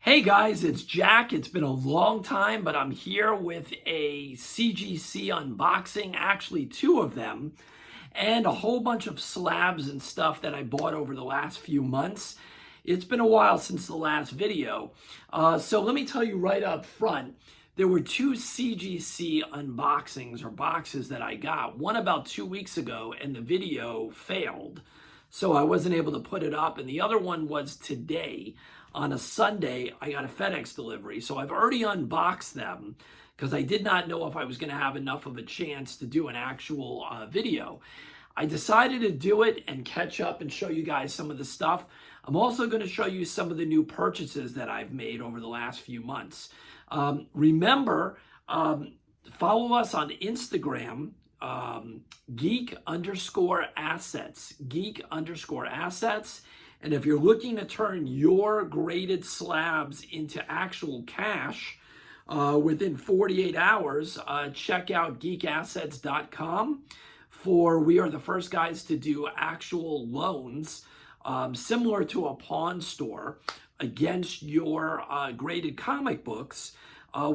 Hey guys, it's Jack. It's been a long time, but I'm here with a CGC unboxing, actually two of them, and a whole bunch of slabs and stuff that I bought over the last few months. It's been a while since the last video. So let me tell you right up front, there were two CGC unboxings or boxes that I got. One about 2 weeks ago, and the video failed. So I wasn't able to put it up. And the other one was today. On a Sunday, I got a FedEx delivery. So I've already unboxed them because I did not know if I was going to have enough of a chance to do an actual video. I decided to do it and catch up and show you guys some of the stuff. I'm also going to show you some of the new purchases that I've made over the last few months. Remember, follow us on Instagram, geek_assets, geek_assets. And if you're looking to turn your graded slabs into actual cash within 48 hours, check out geekassets.com. For we are the first guys to do actual loans similar to a pawn store against your graded comic books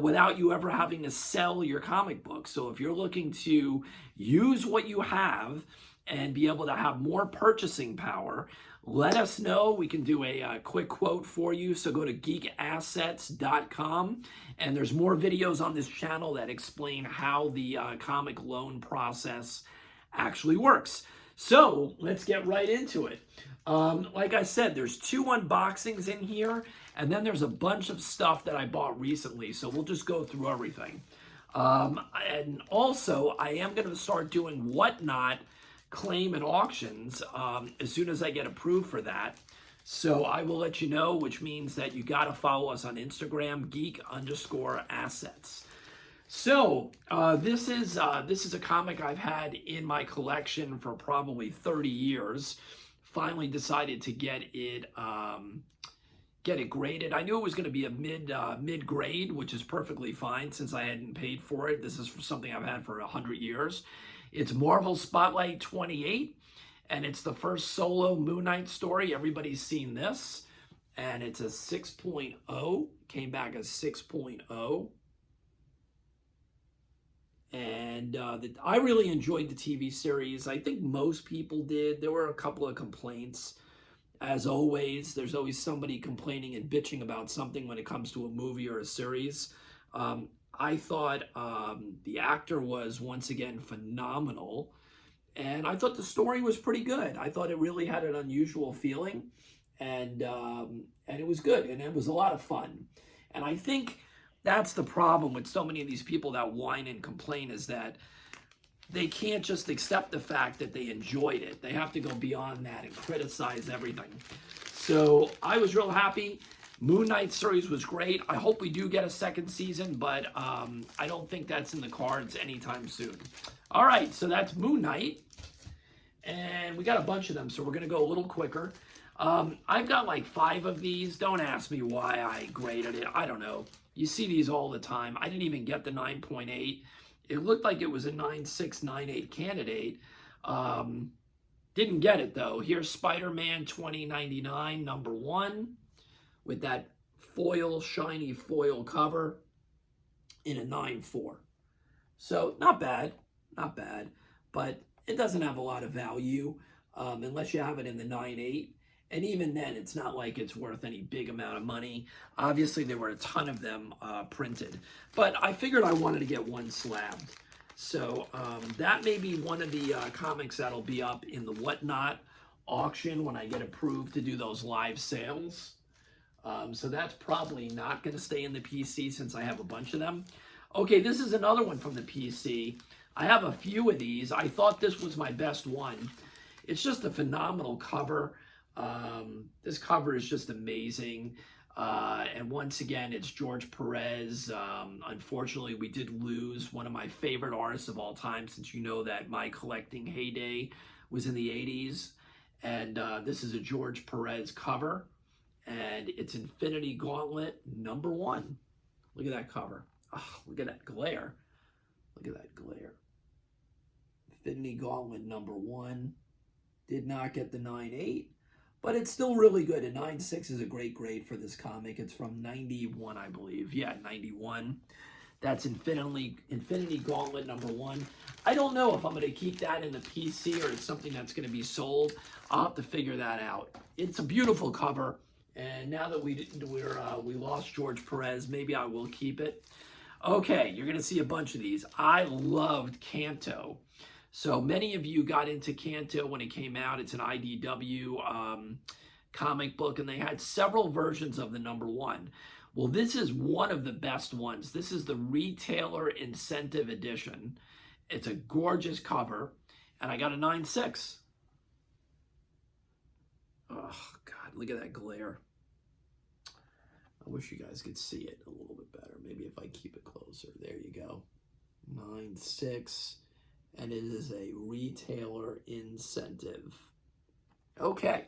without you ever having to sell your comic books. So if you're looking to use what you have and be able to have more purchasing power, let us know. We can do a quick quote for you. So go to geekassets.com, and there's more videos on this channel that explain how the comic loan process actually works. So let's get right into it. Like I said, there's two unboxings in here, and then there's a bunch of stuff that I bought recently. So we'll just go through everything. And also, I am going to start doing Whatnot claim and auctions as soon as I get approved for that. So I will let you know, which means that you got to follow us on Instagram, geek_assets. So this is a comic I've had in my collection for probably 30 years. Finally decided to get it graded. I knew it was going to be a mid grade, which is perfectly fine since I hadn't paid for it. This is something I've had for 100 years. It's Marvel Spotlight 28, and it's the first solo Moon Knight story. Everybody's seen this, and it's a 6.0. Came back as 6.0. And I really enjoyed the TV series. I think most people did. There were a couple of complaints. As always, there's always somebody complaining and bitching about something when it comes to a movie or a series. I thought the actor was once again phenomenal, and I thought the story was pretty good. I thought it really had an unusual feeling, and it was good, and it was a lot of fun. And I think that's the problem with so many of these people that whine and complain, is that they can't just accept the fact that they enjoyed it. They have to go beyond that and criticize everything. So I was real happy. Moon Knight series was great. I hope we do get a second season, but I don't think that's in the cards anytime soon. All right, so that's Moon Knight. And we got a bunch of them, so we're going to go a little quicker. I've got like 5 of these. Don't ask me why I graded it. I don't know. You see these all the time. I didn't even get the 9.8. It looked like it was a 9.6, 9.8 candidate. Didn't get it, though. Here's Spider-Man 2099, number 1. With that foil, shiny foil cover in a 9.4. So not bad, not bad, but it doesn't have a lot of value unless you have it in the 9.8. And even then, it's not like it's worth any big amount of money. Obviously, there were a ton of them printed, but I figured I wanted to get one slabbed. So that may be one of the comics that'll be up in the Whatnot auction when I get approved to do those live sales. So that's probably not going to stay in the PC since I have a bunch of them. Okay, this is another one from the PC. I have a few of these. I thought this was my best one. It's just a phenomenal cover. This cover is just amazing. And once again, it's George Perez. Unfortunately, we did lose one of my favorite artists of all time, since you know that my collecting heyday was in the 80s. And this is a George Perez cover. And it's Infinity Gauntlet number 1. Look at that cover. Oh, look at that glare. Look at that glare. Infinity Gauntlet number 1. Did not get the 9.8. but it's still really good. A 9.6 is a great grade for this comic. It's from 91, I believe. Yeah, 91. That's Infinity Gauntlet #1. I don't know if I'm going to keep that in the PC or it's something that's going to be sold. I'll have to figure that out. It's a beautiful cover, and now that we lost George Perez, maybe I will keep it. Okay, you're going to see a bunch of these. I loved Kanto. So many of you got into Kanto when it came out. It's an IDW comic book, and they had several versions of the #1. Well, this is one of the best ones. This is the Retailer Incentive Edition. It's a gorgeous cover, and I got a 9.6. Oh, God, look at that glare. I wish you guys could see it a little bit better. Maybe if I keep it closer. There you go. 9.6, and it is a Retailer Incentive. Okay.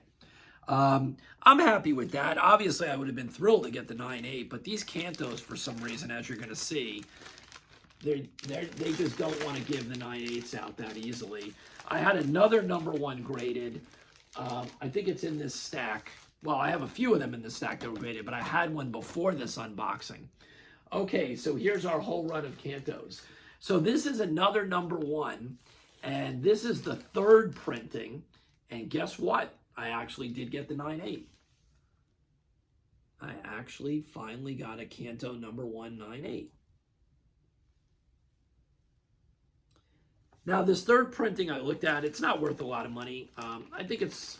I'm happy with that. Obviously, I would have been thrilled to get the 9.8, but these Kantos, for some reason, as you're going to see, they just don't want to give the 9.8s out that easily. I had another #1 graded. I think it's in this stack. Well, I have a few of them in this stack that were graded, but I had one before this unboxing. Okay, so here's our whole run of Kantos. So this is another #1, and this is the third printing, and guess what? I actually did get the 9.8. I actually finally got a Kanto #1 9.8. Now this third printing I looked at, it's not worth a lot of money. I think it's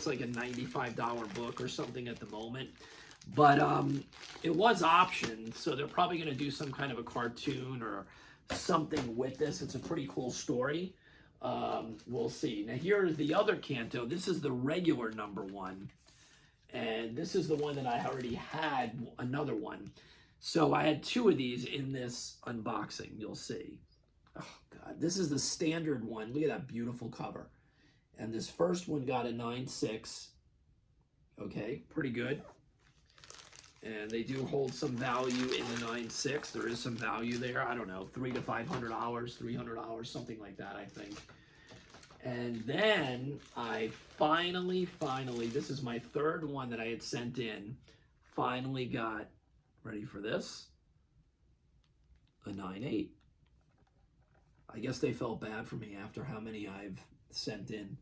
like a $95 book or something at the moment. But it was optioned, so they're probably going to do some kind of a cartoon or something with this. It's a pretty cool story. We'll see. Now here's the other Kanto. This is the regular #1. And this is the one that I already had, another one. So I had two of these in this unboxing, you'll see. Oh, God. This is the standard one. Look at that beautiful cover. And this first one got a 9.6. Okay, pretty good. And they do hold some value in the 9.6. There is some value there. I don't know, $300 to $500, $300, something like that, I think. And then I finally, this is my third one that I had sent in, finally got, ready for this, a 9.8. I guess they felt bad for me after how many I've sent in.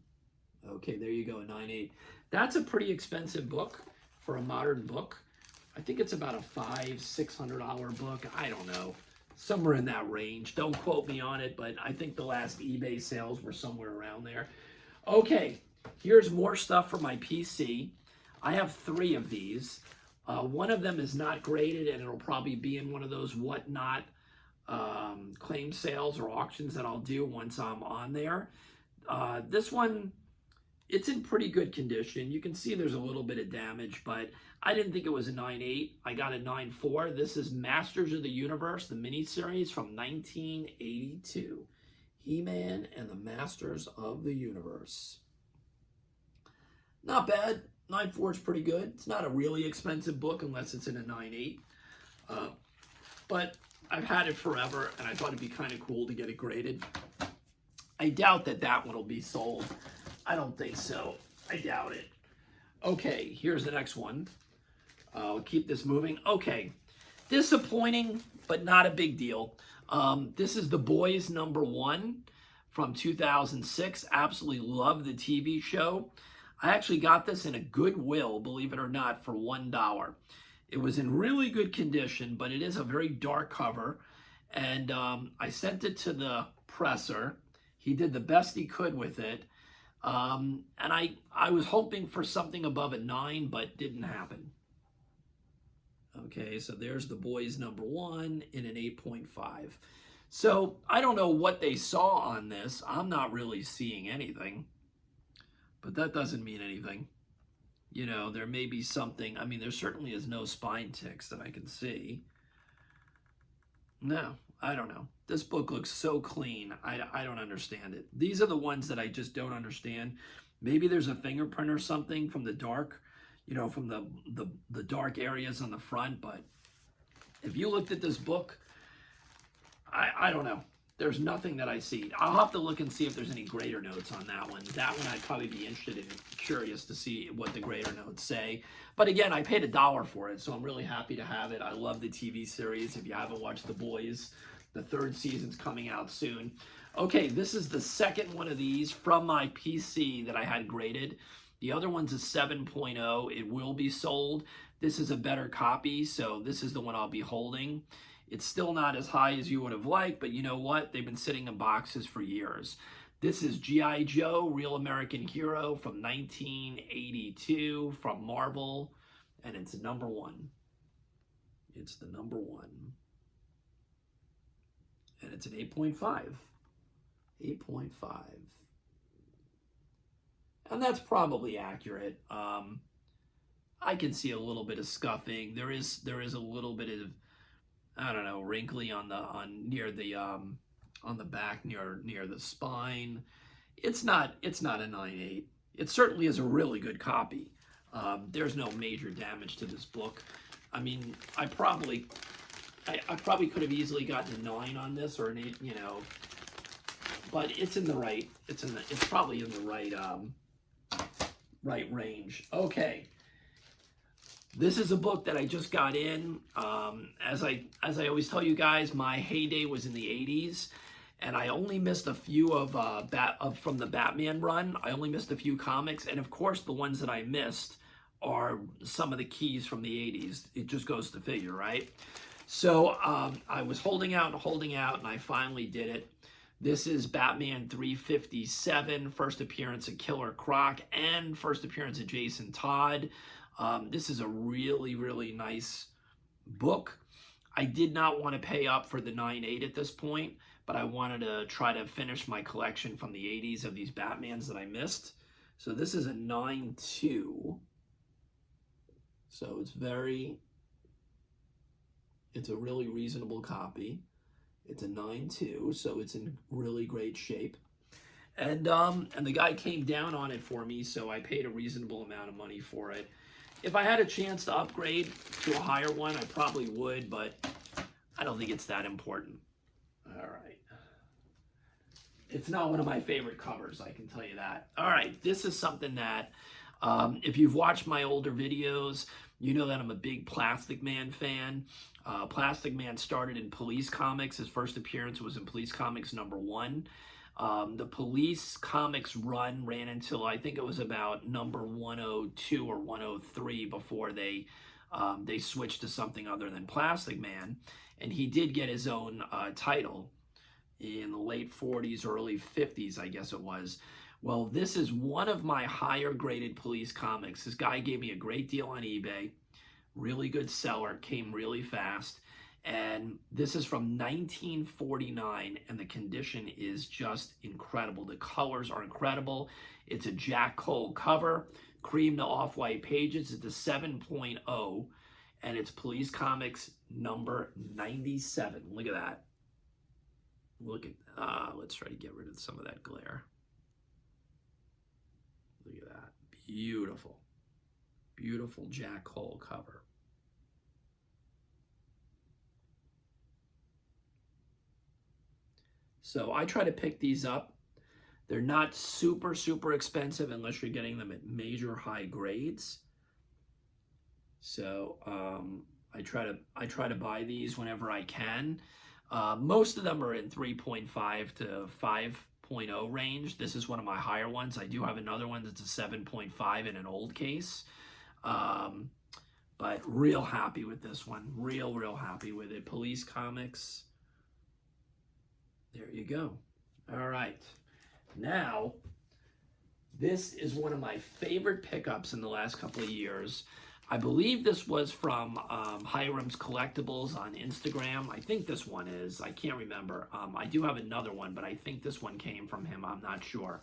Okay, there you go, a 9.8. That's a pretty expensive book for a modern book. I think it's about a $500-600 book. I don't know, somewhere in that range. Don't quote me on it, but I think the last eBay sales were somewhere around there. Okay, here's more stuff for my PC. I have 3 of these. One of them is not graded, and it'll probably be in one of those whatnot claim sales or auctions that I'll do once I'm on there. This one, it's in pretty good condition. You can see there's a little bit of damage, but I didn't think it was a 9.8. I got a 9.4. This is Masters of the Universe, the miniseries from 1982. He-Man and the Masters of the Universe. Not bad. 9.4 is pretty good. It's not a really expensive book unless it's in a 9.8. But I've had it forever, and I thought it'd be kind of cool to get it graded. I doubt that one will be sold. I don't think so. I doubt it. Okay, here's the next one. I'll keep this moving. Okay, disappointing, but not a big deal. This is The Boys #1 from 2006. Absolutely love the TV show. I actually got this in a Goodwill, believe it or not, for $1. It was in really good condition, but it is a very dark cover. And I sent it to the presser. He did the best he could with it. And I was hoping for something above a 9, but didn't happen. Okay, so there's The Boys #1 in an 8.5. So I don't know what they saw on this. I'm not really seeing anything, but that doesn't mean anything. You know, there may be something. I mean, there certainly is no spine ticks that I can see. No, I don't know. This book looks so clean. I don't understand it. These are the ones that I just don't understand. Maybe there's a fingerprint or something from the dark, you know, from the dark areas on the front. But if you looked at this book, I don't know. There's nothing that I see. I'll have to look and see if there's any grader notes on that one. That one I'd probably be interested in, curious to see what the grader notes say. But again, I paid $1 for it, so I'm really happy to have it. I love the TV series. If you haven't watched The Boys, the 3rd season's coming out soon. Okay, this is the second one of these from my PC that I had graded. The other one's a 7.0. It will be sold. This is a better copy, so this is the one I'll be holding. It's still not as high as you would have liked, but you know what? They've been sitting in boxes for years. This is G.I. Joe, Real American Hero from 1982 from Marvel, and it's number 1. It's the number 1. And it's an 8.5. 8.5. And that's probably accurate. I can see a little bit of scuffing. There is a little bit of, I don't know, wrinkly on the back near the spine. It's not a 9.8. It certainly is a really good copy. There's no major damage to this book. I mean, I probably could have easily gotten a 9 on this, or an 8, you know, but it's in the right. It's probably in the right range. Okay. This is a book that I just got in. As I always tell you guys, my heyday was in the 80s, and I only missed a few from the Batman run. I only missed a few comics, and of course the ones that I missed are some of the keys from the 80s. It just goes to figure, right? So I was holding out, and I finally did it. This is Batman 357, first appearance of Killer Croc, and first appearance of Jason Todd. This is a really, really nice book. I did not want to pay up for the 9.8 at this point, but I wanted to try to finish my collection from the 80s of these Batmans that I missed. So this is a 9.2. So it's a really reasonable copy. It's a 9.2, so it's in really great shape. And the guy came down on it for me, so I paid a reasonable amount of money for it. If I had a chance to upgrade to a higher one, I probably would, but I don't think it's that important. All right. It's not one of my favorite covers, I can tell you that. All right, this is something that, if you've watched my older videos, you know that I'm a big Plastic Man fan. Plastic Man started in Police Comics. His first appearance was in Police Comics #1. The Police Comics run ran until I think it was about number 102 or 103 before they switched to something other than Plastic Man. And he did get his own title in the late 40s, early 50s, I guess it was. Well, this is one of my higher graded Police Comics. This guy gave me a great deal on eBay. Really good seller, came really fast. And this is from 1949, and the condition is just incredible. The colors are incredible. It's a Jack Cole cover, cream to off-white pages. It's a 7.0, and it's Police Comics number 97. Look at that. Look at, let's try to get rid of some of that glare. Look at that. Beautiful. Beautiful Jack Cole cover. So I try to pick these up. They're not super, super expensive unless you're getting them at major high grades. So I try to buy these whenever I can. Most of them are in 3.5 to 5.0 range. This is one of my higher ones. I do have another one that's a 7.5 in an old case. But real happy with this one. Real happy with it. Police Comics. There you go. All right. Now, this is one of my favorite pickups in the last couple of years. I believe this was from Hiram's Collectibles on Instagram. I think this one is. I can't remember. I do have another one, but I think this one came from him. I'm not sure.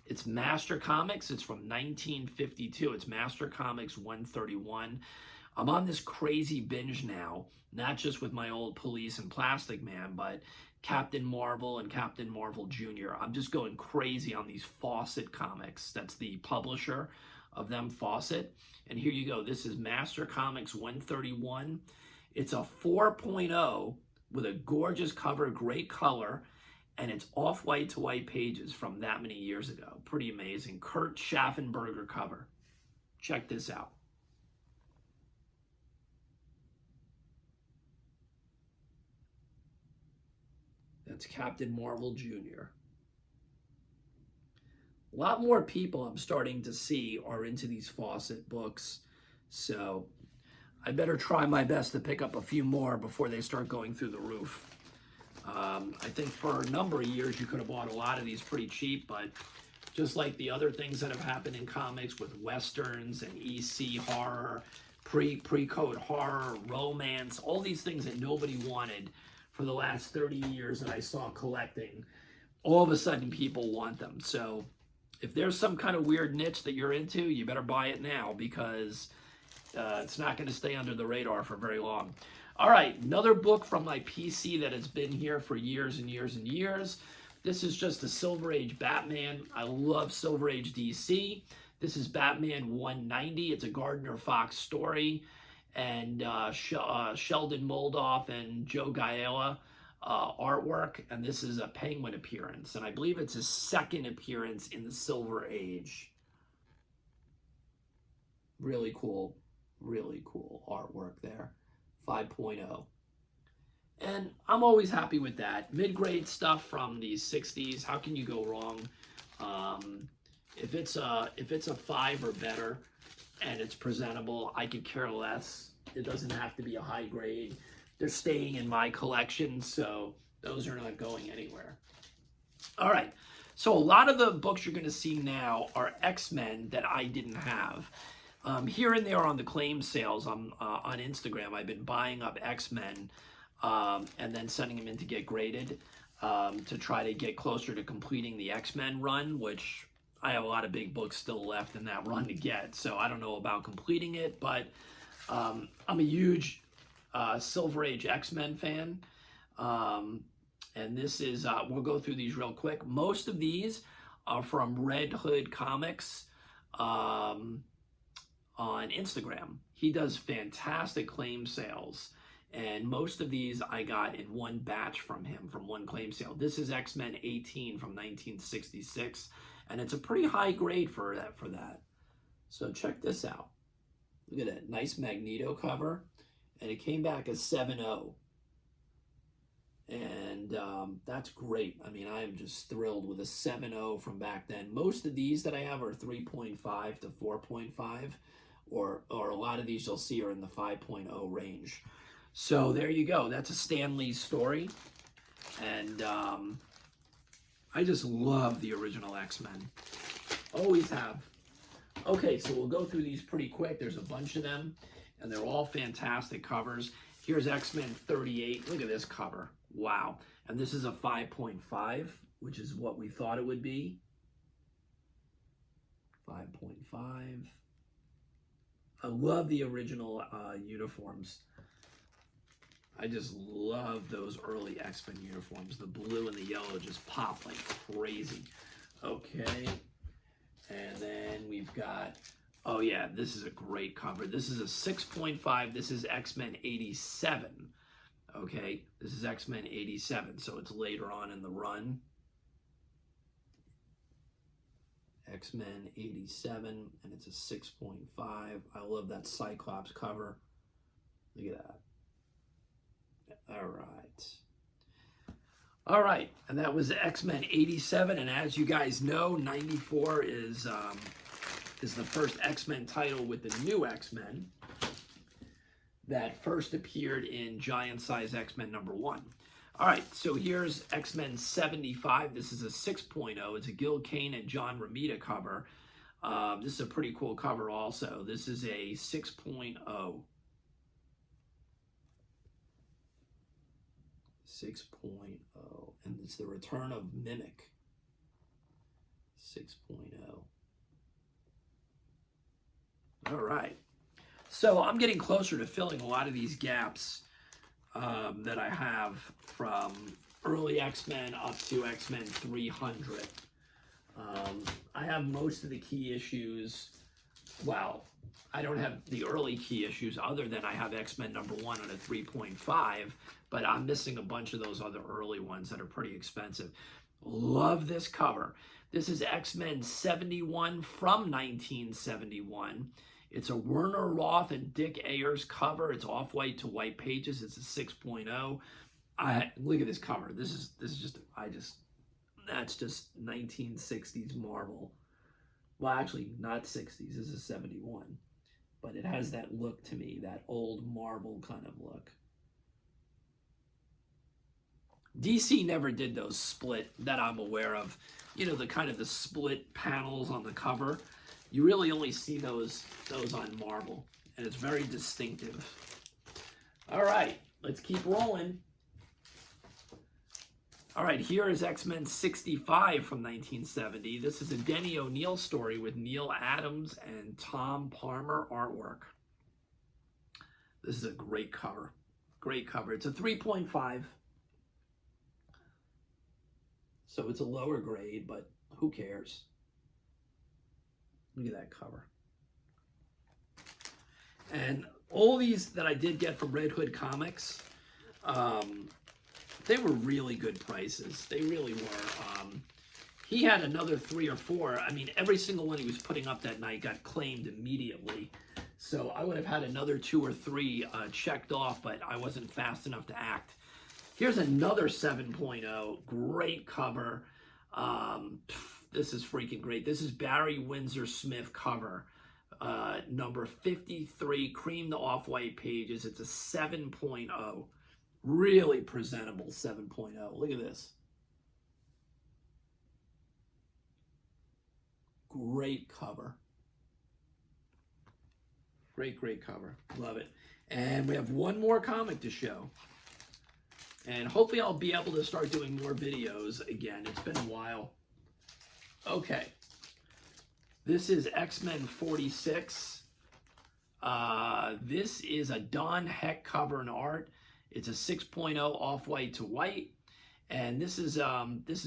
It's Master Comics. It's from 1952. It's Master Comics 131. I'm on this crazy binge now, not just with my old Police and Plastic Man, but Captain Marvel and Captain Marvel Jr. I'm just going crazy on these Fawcett comics. That's the publisher of them, Fawcett. And here you go. This is Master Comics 131. It's a 4.0 with a gorgeous cover, great color, and it's off-white to white pages from that many years ago. Pretty amazing. Kurt Schaffenberger cover. Check this out. That's Captain Marvel Jr. A lot more people I'm starting to see are into these Fawcett books, so I better try my best to pick up a few more before they start going through the roof. I think for a number of years you could have bought a lot of these pretty cheap, but just like the other things that have happened in comics with Westerns and EC horror, pre-code horror, romance, all these things that nobody wanted for the last 30 years that I saw collecting, all of a sudden people want them. So if there's some kind of weird niche that you're into, you better buy it now, because it's not going to stay under the radar for very long. All right, another book from my PC that has been here for years and years and years. This is just a Silver Age Batman. I love Silver Age DC. This is Batman 190. It's a Gardner Fox story. And Sheldon Moldoff and Joe Gaella artwork. And this is a Penguin appearance. And I believe it's his second appearance in the Silver Age. Really cool artwork there. 5.0. And I'm always happy with that. Mid-grade stuff from the 60s. How can you go wrong? If it's a 5 or better and it's presentable, I could care less. It doesn't have to be a high grade. They're staying in my collection, so those are not going anywhere. All right. So a lot of the books you're going to see now are X-Men that I didn't have. Here and there on the claim sales on Instagram, I've been buying up X-Men and then sending them in to get graded to try to get closer to completing the X-Men run, which I have a lot of big books still left in that run to get. So I don't know about completing it, but I'm a huge Silver Age X-Men fan. And this is, we'll go through these real quick. Most of these are from Red Hood Comics on Instagram. He does fantastic claim sales, and most of these I got in one batch from him, from one claim sale. This is X-Men 18 from 1966, and it's a pretty high grade for that. So check this out. Look at that nice Magneto cover, and it came back as 7.0. And that's great. I mean, I am just thrilled with a 7.0 from back then. Most of these that I have are 3.5 to 4.5, or a lot of these you'll see are in the 5.0 range. So there you go. That's a Stan Lee story. And I just love the original X-Men. Always have. Okay, so we'll go through these pretty quick. There's a bunch of them, and they're all fantastic covers. Here's X-Men 38. Look at this cover. Wow. And this is a 5.5, which is what we thought it would be. 5.5. I love the original uniforms. I just love those early X-Men uniforms. The blue and the yellow just pop like crazy. Okay. And then we've got, oh yeah, this is a great cover. This is a 6.5. This is X-Men 87. Okay, this is X-Men 87, so it's later on in the run. X-Men 87, and it's a 6.5. I love that Cyclops cover. Look at that. All right, and that was X-Men 87, and as you guys know, 94 is the first X-Men title with the new X-Men that first appeared in Giant Size X-Men #1. All right, so here's X-Men 75. This is a 6.0. It's a Gil Kane and John Romita cover. This is a pretty cool cover also. This is a 6.0. 6.0. And it's the return of Mimic. 6.0. All right. So I'm getting closer to filling a lot of these gaps that I have from early X-Men up to X-Men 300. I have most of the key issues well, I don't have the early key issues other than I have X-Men #1 on a 3.5, but I'm missing a bunch of those other early ones that are pretty expensive. Love this cover. This is X-Men 71 from 1971. It's a Werner Roth and Dick Ayers cover. It's off-white to white pages. It's a 6.0. Look at this cover. This is just that's just 1960s Marvel. Well, actually, not 60s. This is 71. But it has that look to me, that old Marvel kind of look. DC never did those split that I'm aware of. You know, the kind of the split panels on the cover. You really only see those on Marvel. And it's very distinctive. All right, let's keep rolling. All right, here is X-Men 65 from 1970. This is a Denny O'Neil story with Neil Adams and Tom Palmer artwork. This is a great cover. Great cover. It's a 3.5. So it's a lower grade, but who cares? Look at that cover. And all these that I did get from Red Hood Comics, they were really good prices. They really were. He had another 3 or 4. I mean, every single one he was putting up that night got claimed immediately. So I would have had another 2 or 3 checked off, but I wasn't fast enough to act. Here's another 7.0. Great cover. This is freaking great. This is Barry Windsor Smith cover. Number 53, cream to off-white pages. It's a 7.0. Really presentable 7.0. Look at this. Great cover. Great cover. Love it. And we have one more comic to show. And hopefully I'll be able to start doing more videos again. It's been a while. Okay. This is X-Men 46. This is a Don Heck cover and art. It's a 6.0 off-white to white. And this is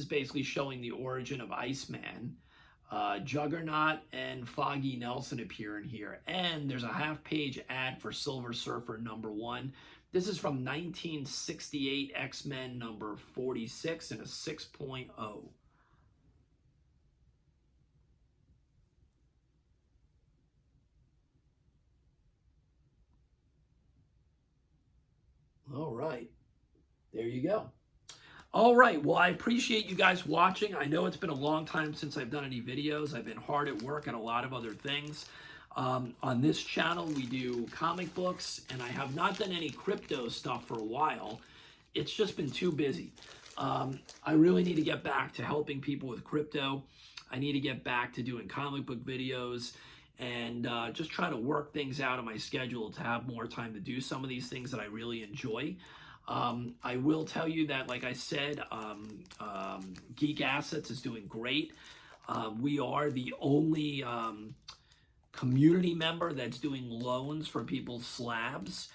basically showing the origin of Iceman. Juggernaut and Foggy Nelson appear in here. And there's a half-page ad for Silver Surfer #1. This is from 1968 X-Men number 46 and a 6.0. All right, there you go. All right, well, I appreciate you guys watching. I know it's been a long time since I've done any videos. I've been hard at work on a lot of other things. On this channel, we do comic books, and I have not done any crypto stuff for a while. It's just been too busy. I really need to get back to helping people with crypto. I need to get back to doing comic book videos and just try to work things out on my schedule to have more time to do some of these things that I really enjoy. I will tell you that, like I said, Geek Assets is doing great. We are the only community member that's doing loans for people's slabs.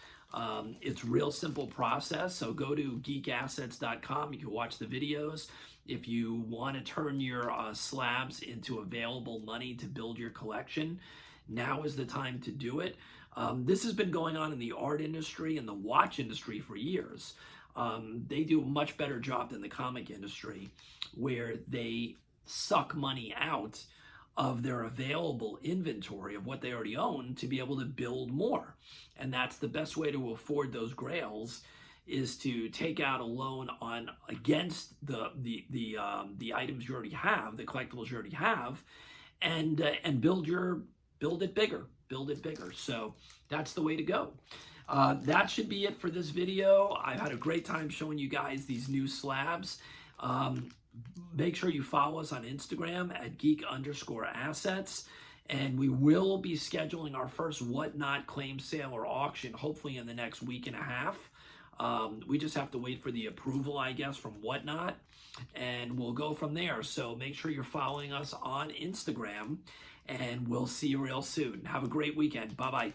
It's a real simple process. So go to geekassets.com. You can watch the videos. If you want to turn your slabs into available money to build your collection, now is the time to do it. This has been going on in the art industry and the watch industry for years. They do a much better job than the comic industry, where they suck money out of their available inventory of what they already own to be able to build more. And that's the best way to afford those grails, is to take out a loan on against the items you already have, the collectibles you already have, and build it bigger. So that's the way to go. That should be it for this video. I've had a great time showing you guys these new slabs. Make sure you follow us on Instagram at geek_assets. And we will be scheduling our first Whatnot claim sale or auction, hopefully in the next week and a half. We just have to wait for the approval, I guess, from Whatnot, and we'll go from there. So make sure you're following us on Instagram, and we'll see you real soon. Have a great weekend. Bye-bye.